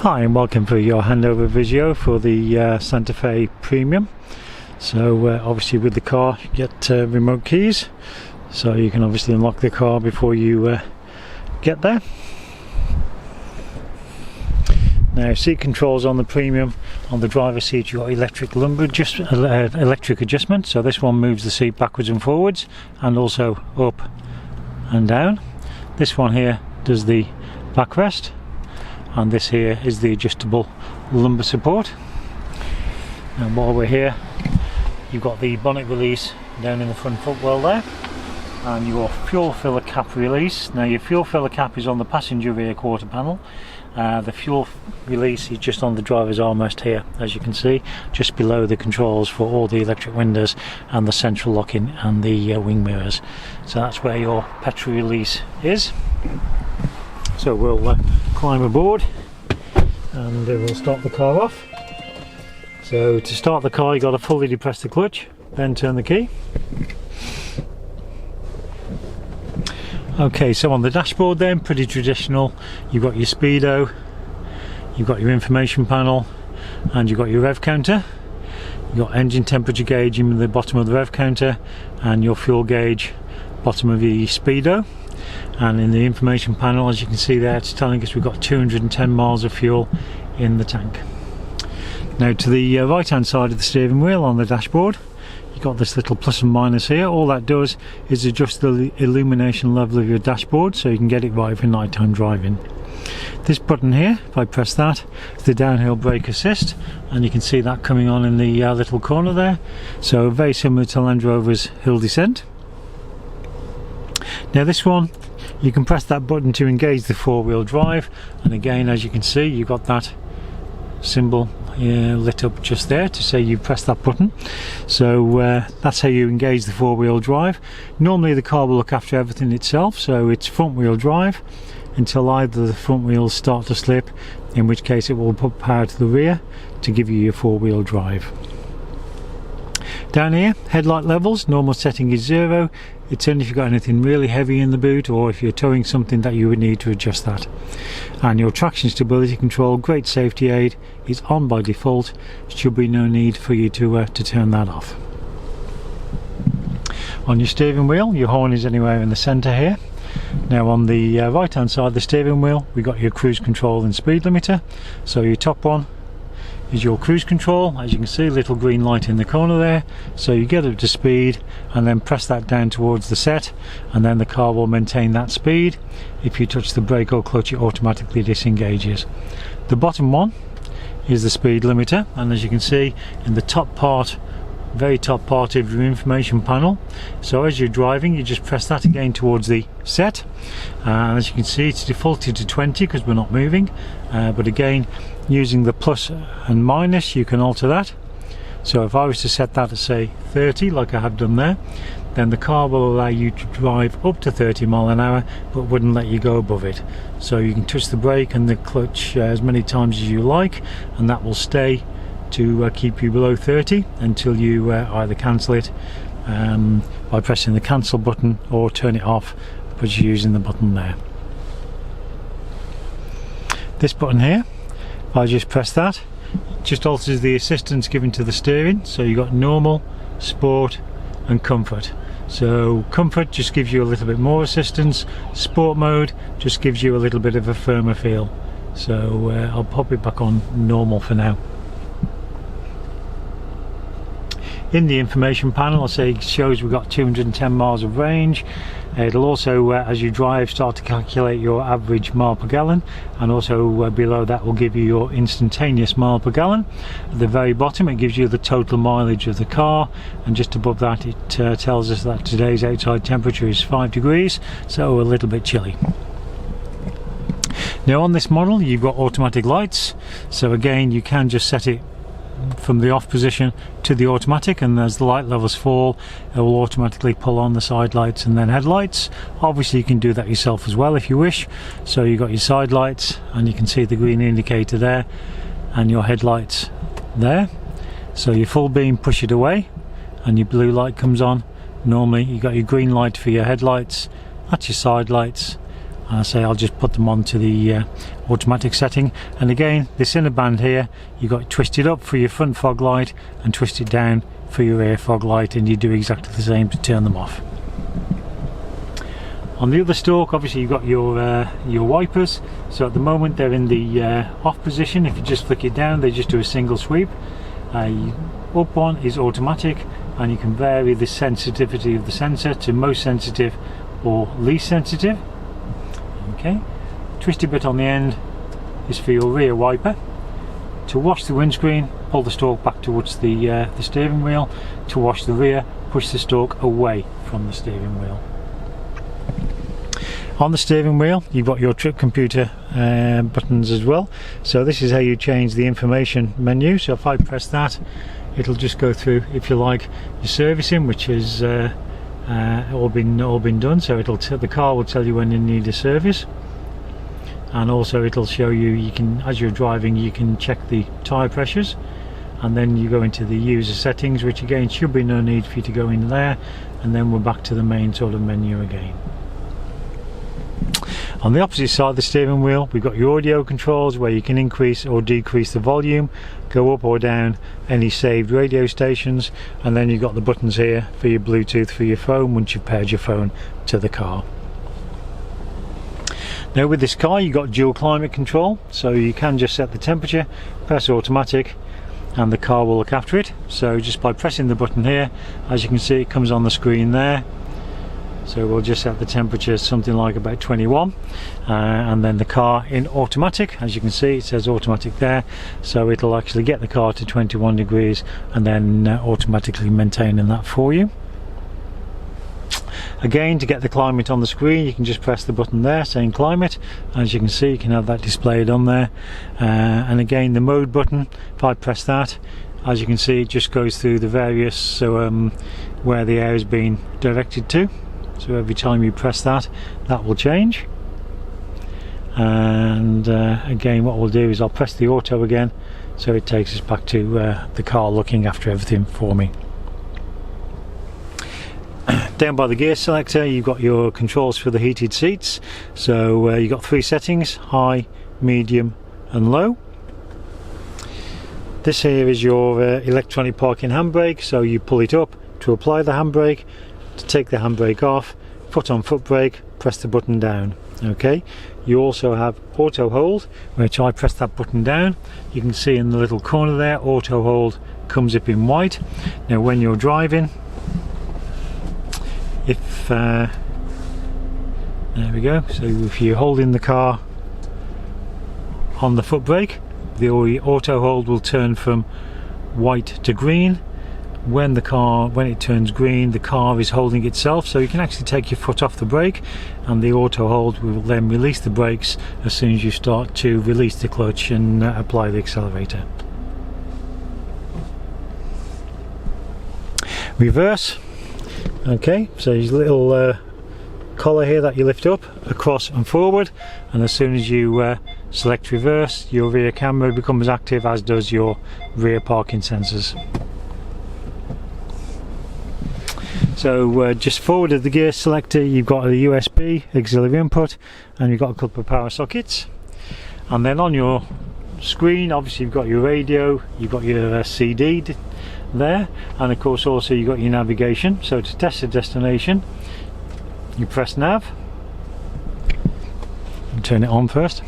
Hi and welcome for your handover video for the Santa Fe Premium. So obviously with the car you get remote keys, so you can obviously unlock the car before you get there. Now, seat controls on the Premium. On the driver's seat you've got electric adjustment, so this one moves the seat backwards and forwards and also up and down. This one here does the backrest, and this here is the adjustable lumbar support. And while we're here, you've got the bonnet release down in the front footwell there, and your fuel filler cap release. Now, your fuel filler cap is on the passenger rear quarter panel. The fuel release is just on the driver's armrest here, as you can see, just below the controls for all the electric windows and the central locking and the wing mirrors. So that's where your petrol release is. So we'll climb aboard and we'll start the car off. So to start the car, you've got to fully depress the clutch, then turn the key. Okay, so on the dashboard then, pretty traditional. You've got your speedo, you've got your information panel, and you've got your rev counter. You've got engine temperature gauge in the bottom of the rev counter, and your fuel gauge bottom of the speedo. And in the information panel, as you can see there, it's telling us we've got 210 miles of fuel in the tank. Now, to the right hand side of the steering wheel on the dashboard, you've got this little plus and minus here. All that does is adjust the illumination level of your dashboard so you can get it right for nighttime driving. This button here, if I press that, is the downhill brake assist, and you can see that coming on in the little corner there. So very similar to Land Rover's hill descent. Now this one, you can press that button to engage the four-wheel drive, and again, as you can see, you've got that symbol lit up just there to say you press that button. So that's how you engage the four-wheel drive. Normally the car will look after everything itself, so it's front-wheel drive until either the front wheels start to slip, in which case it will put power to the rear to give you your four-wheel drive. Down here, headlight levels, normal setting is 0. It's only if you've got anything really heavy in the boot or if you're towing something that you would need to adjust that. And your traction stability control, great safety aid, is on by default. Should be no need for you to turn that off. On your steering wheel, your horn is anywhere in the centre here. Now on the right hand side of the steering wheel, we've got your cruise control and speed limiter. So your top one is your cruise control. As you can see, little green light in the corner there, so you get up to speed and then press that down towards the set, and then the car will maintain that speed. If you touch the brake or clutch, it automatically disengages. The bottom one is the speed limiter, and as you can see in the top part, very top part of your information panel, so as you're driving you just press that again towards the set, and as you can see it's defaulted to 20 because we're not moving, but again, using the plus and minus, you can alter that. So if I was to set that to say 30 like I have done there, then the car will allow you to drive up to 30 miles an hour but wouldn't let you go above it. So you can touch the brake and the clutch as many times as you like, and that will stay to keep you below 30 until you either cancel it by pressing the cancel button or turn it off by using the button there. This button here, if I just press that, it just alters the assistance given to the steering. So you've got normal, sport and comfort. So comfort just gives you a little bit more assistance, sport mode just gives you a little bit of a firmer feel. So I'll pop it back on normal for now. In the information panel, I'll say it shows we've got 210 miles of range. It'll also, as you drive, start to calculate your average mile per gallon, and also below that will give you your instantaneous mile per gallon. At the very bottom it gives you the total mileage of the car, and just above that it tells us that today's outside temperature is 5 degrees, so a little bit chilly. Now on this model you've got automatic lights, so again you can just set it from the off position to the automatic, and as the light levels fall it will automatically pull on the side lights and then headlights. Obviously you can do that yourself as well if you wish. So you've got your side lights and you can see the green indicator there, and your headlights there. So your full beam, push it away and your blue light comes on. Normally you've got your green light for your headlights, that's your side lights, I'll just put them onto the automatic setting. And again, this inner band here, you got twisted up for your front fog light and twisted down for your rear fog light, and you do exactly the same to turn them off. On the other stalk, obviously you've got your wipers. So at the moment they're in the off position. If you just flick it down, they just do a single sweep. Up one is automatic, and you can vary the sensitivity of the sensor to most sensitive or least sensitive. Okay, twisty bit on the end is for your rear wiper. To wash the windscreen, pull the stalk back towards the steering wheel. To wash the rear, push the stalk away from the steering wheel. On the steering wheel, you've got your trip computer buttons as well. So this is how you change the information menu. So if I press that, it'll just go through, if you like, your servicing, which is all been done. So the car will tell you when you need a service, and also it'll show you can, as you're driving, you can check the tyre pressures, and then you go into the user settings, which again should be no need for you to go in there, and then we're back to the main sort of menu again. On the opposite side of the steering wheel, we've got your audio controls, where you can increase or decrease the volume, go up or down any saved radio stations, and then you've got the buttons here for your Bluetooth for your phone once you've paired your phone to the car. Now with this car, you've got dual climate control, so you can just set the temperature, press automatic, and the car will look after it. So just by pressing the button here, as you can see, it comes on the screen there. So we'll just set the temperature something like about 21, and then the car in automatic, as you can see it says automatic there, so it'll actually get the car to 21 degrees and then automatically maintaining that for you. Again, to get the climate on the screen, you can just press the button there saying climate. As you can see, you can have that displayed on there, and again the mode button, if I press that, as you can see, it just goes through the various where the air is being directed to. So every time you press that, that will change. And again, what we'll do is I'll press the auto again, so it takes us back to the car looking after everything for me. Down by the gear selector, you've got your controls for the heated seats. So you've got 3 settings: high, medium and low. This here is your electronic parking handbrake, so you pull it up to apply the handbrake. To take the handbrake off, foot on foot brake, press the button down. Okay, you also have auto hold, which I press that button down. You can see in the little corner there, auto hold comes up in white. Now when you're driving, if there we go, so if you're holding the car on the foot brake, the auto hold will turn from white to green. When it turns green, the car is holding itself, so you can actually take your foot off the brake, and the auto hold will then release the brakes as soon as you start to release the clutch and apply the accelerator. Reverse. Okay, so there's a little collar here that you lift up, across and forward, and as soon as you select reverse, your rear camera becomes active, as does your rear parking sensors. So just forward of the gear selector, you've got a USB auxiliary input, and you've got a couple of power sockets. And then on your screen, obviously you've got your radio, you've got your CD there, and of course also you've got your navigation. So to test the destination, you press nav and turn it on first.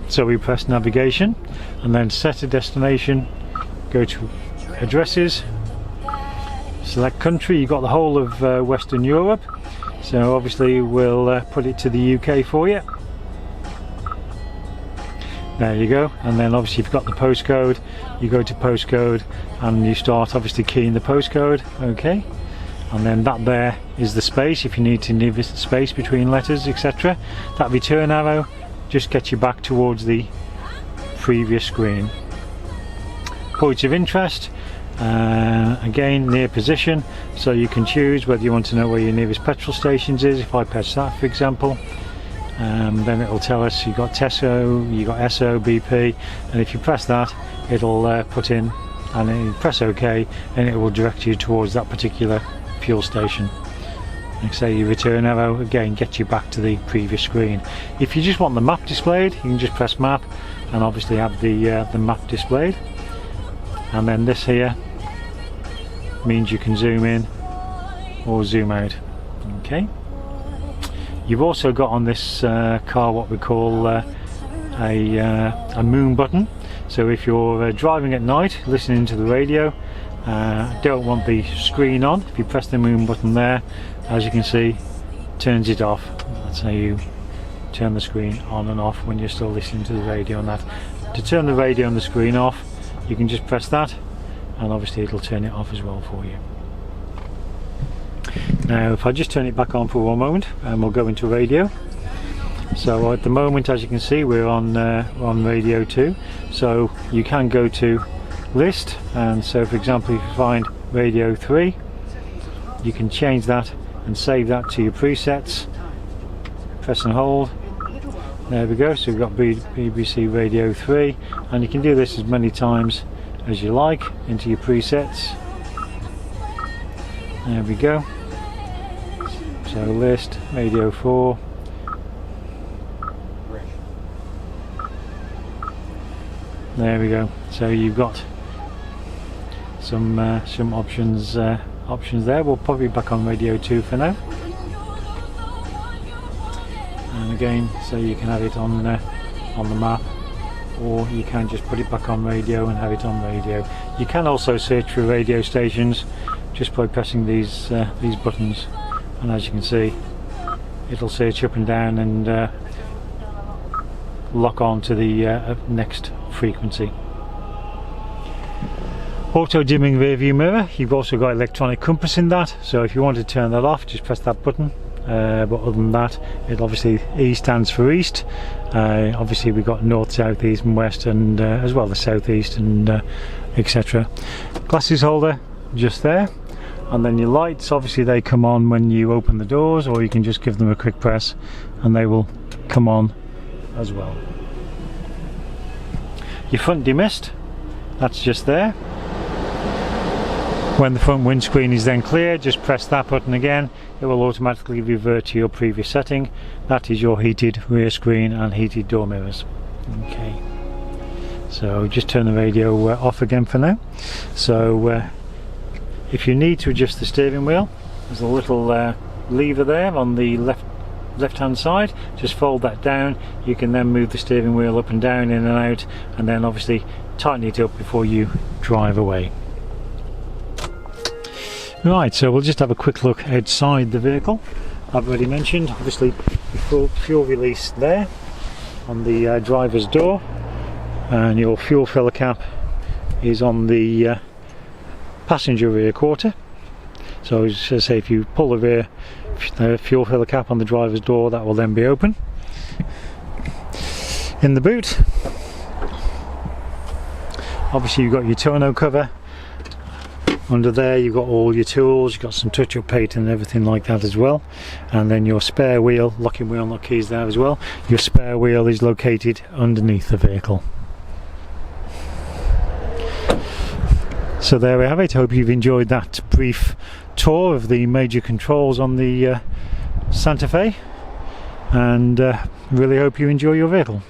So we press navigation, and then set a destination, go to addresses, select country. You've got the whole of Western Europe, so obviously we'll put it to the UK for you. There you go, and then obviously you've got the postcode, you go to postcode and you start obviously keying the postcode. Okay, and then that there is the space if you need to leave space between letters, etc. That return arrow just gets you back towards the previous screen. Points of interest, again near position, so you can choose whether you want to know where your nearest petrol stations is. If I press that for example, then it will tell us you've got Tesco, you've got Esso, BP, and if you press that it'll put in, and then you press OK and it will direct you towards that particular fuel station. Like say your return arrow again gets you back to the previous screen. If you just want the map displayed, you can just press map and obviously have the map displayed. And then this here means you can zoom in or zoom out. Okay. You've also got on this car what we call a moon button. So if you're driving at night listening to the radio, don't want the screen on, if you press the moon button there, as you can see, turns it off. That's how you turn the screen on and off when you're still listening to the radio on that. To turn the radio and the screen off, you can just press that and obviously it'll turn it off as well for you. Now if I just turn it back on for one moment and we'll go into radio. So at the moment, as you can see, we're on radio 2, so you can go to list, and so for example if you find radio 3, you can change that and save that to your presets. Press and hold. There we go, so we've got BBC Radio 3, and you can do this as many times as you like into your presets. There we go. So list, Radio 4. There we go. So you've got some options there. We'll pop it back on Radio 2 for now. And again, so you can have it on the map, or you can just put it back on radio and have it on radio. You can also search for radio stations just by pressing these buttons, and as you can see, it'll search up and down and lock on to the next frequency. Auto dimming rear view mirror. You've also got electronic compass in that, so if you want to turn that off, just press that button. But other than that, it obviously E stands for east. Obviously we've got north, south, east and west, and as well the southeast and etc. Glasses holder just there, and then your lights, obviously they come on when you open the doors, or you can just give them a quick press and they will come on as well. Your front demist, that's just there. When the front windscreen is then clear, just press that button again, it will automatically revert to your previous setting. That is your heated rear screen and heated door mirrors. Okay, so just turn the radio off again for now. So if you need to adjust the steering wheel, there's a little lever there on the left hand side. Just fold that down. You can then move the steering wheel up and down, in and out, and then obviously tighten it up before you drive away. Right, so we'll just have a quick look outside the vehicle. I've already mentioned obviously the fuel release there on the driver's door, and your fuel filler cap is on the passenger rear quarter. So as I say, if you pull the fuel filler cap on the driver's door, that will then be open. In the boot, obviously you've got your tonneau cover. Under there you've got all your tools, you've got some touch-up paint and everything like that as well. And then your spare wheel, locking wheel, lock keys there as well. Your spare wheel is located underneath the vehicle. So there we have it. Hope you've enjoyed that brief tour of the major controls on the Santa Fe, and really hope you enjoy your vehicle.